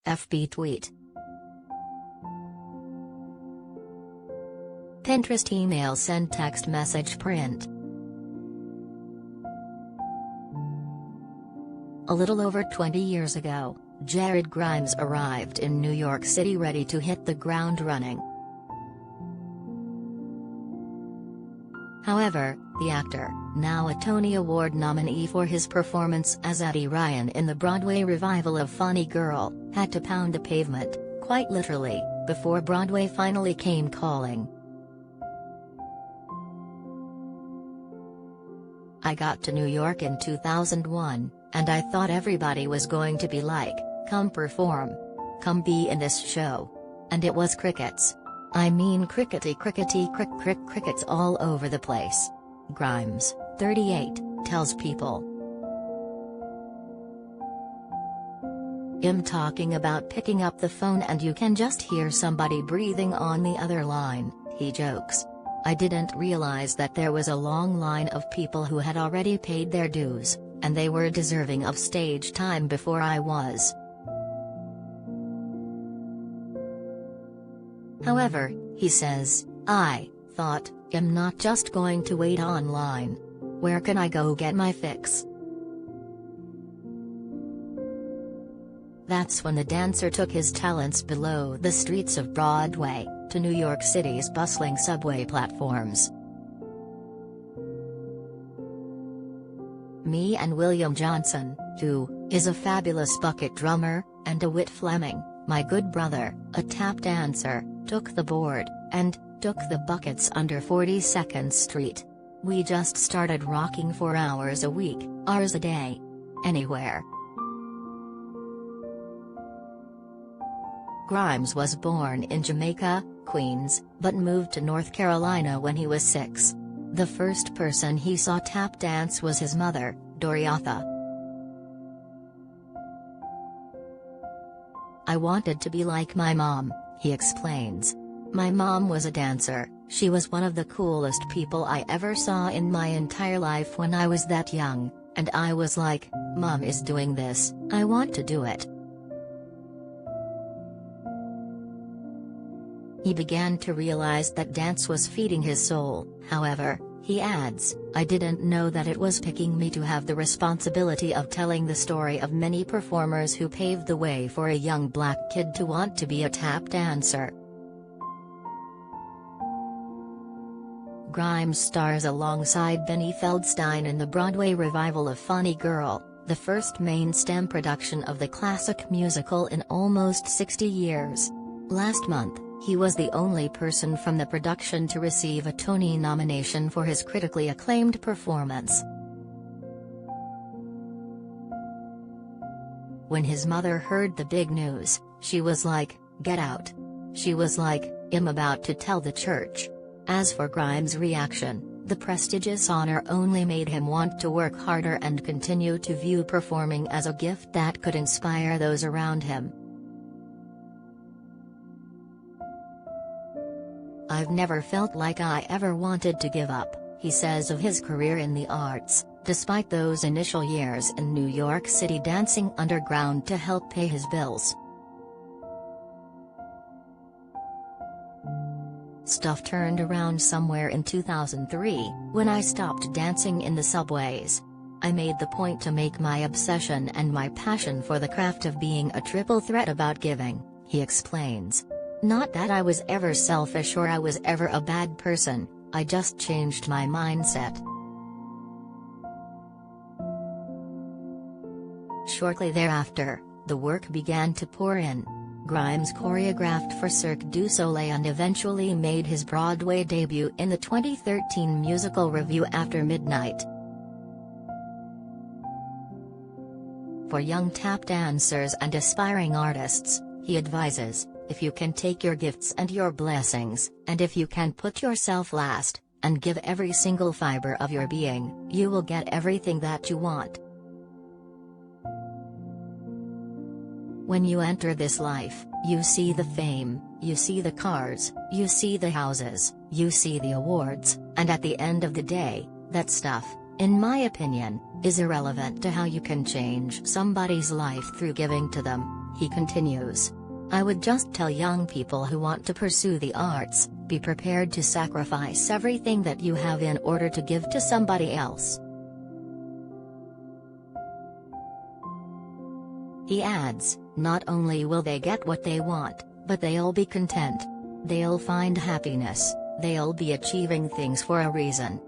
FB tweet. Pinterest email send text message print. A little over 20 years ago, Jared Grimes arrived in New York City ready to hit the ground running. However, the actor, now a Tony Award nominee for his performance as Eddie Ryan in the Broadway revival of Funny Girl, had to pound the pavement, quite literally, before Broadway finally came calling. "I got to New York in 2001, and I thought everybody was going to be like, come perform. Come be in this show. And it was crickets. I mean crickety crickets all over the place." Grimes, 38, tells People. "I'm talking about picking up the phone and you can just hear somebody breathing on the other line," he jokes. "I didn't realize that there was a long line of people who had already paid their dues, and they were deserving of stage time before I was." However, he says, "I thought, I'm not just going to wait online. Where can I go get my fix?" That's when the dancer took his talents below the streets of Broadway, to New York City's bustling subway platforms. "Me and William Johnson, who is a fabulous bucket drummer, and DeWitt Fleming, my good brother, a tap dancer, took the board, and took the buckets under 42nd Street. We just started rocking for hours a week, hours a day. Anywhere." Grimes was born in Jamaica, Queens, but moved to North Carolina when he was 6. The first person he saw tap dance was his mother, Doriatha. "I wanted to be like my mom," he explains. "My mom was a dancer, she was one of the coolest people I ever saw in my entire life when I was that young, and I was like, Mom is doing this, I want to do it." He began to realize that dance was feeding his soul, however, he adds, "I didn't know that it was picking me to have the responsibility of telling the story of many performers who paved the way for a young black kid to want to be a tap dancer." Grimes stars alongside Benny Feldstein in the Broadway revival of Funny Girl, the first main-stem production of the classic musical in almost 60 years. Last month, he was the only person from the production to receive a Tony nomination for his critically acclaimed performance. When his mother heard the big news, she was like, "Get out." She was like, "I'm about to tell the church." As for Grimes' reaction, the prestigious honor only made him want to work harder and continue to view performing as a gift that could inspire those around him. "I've never felt like I ever wanted to give up," he says of his career in the arts, despite those initial years in New York City dancing underground to help pay his bills. "Stuff turned around somewhere in 2003, when I stopped dancing in the subways. I made the point to make my obsession and my passion for the craft of being a triple threat about giving," he explains. "Not that I was ever selfish or I was ever a bad person, I just changed my mindset." Shortly thereafter, the work began to pour in. Grimes choreographed for Cirque du Soleil and eventually made his Broadway debut in the 2013 musical Revue After Midnight. For young tap dancers and aspiring artists, he advises, "If you can take your gifts and your blessings, and if you can put yourself last, and give every single fiber of your being, you will get everything that you want." When you enter this life, you see the fame, you see the cars, you see the houses, you see the awards, and at the end of the day, that stuff, in my opinion, is irrelevant to how you can change somebody's life through giving to them, He continues. I would just tell young people who want to pursue the arts, be prepared to sacrifice everything that you have in order to give to somebody else. He adds, not only will they get what they want, but they'll be content. They'll find happiness, they'll be achieving things for a reason.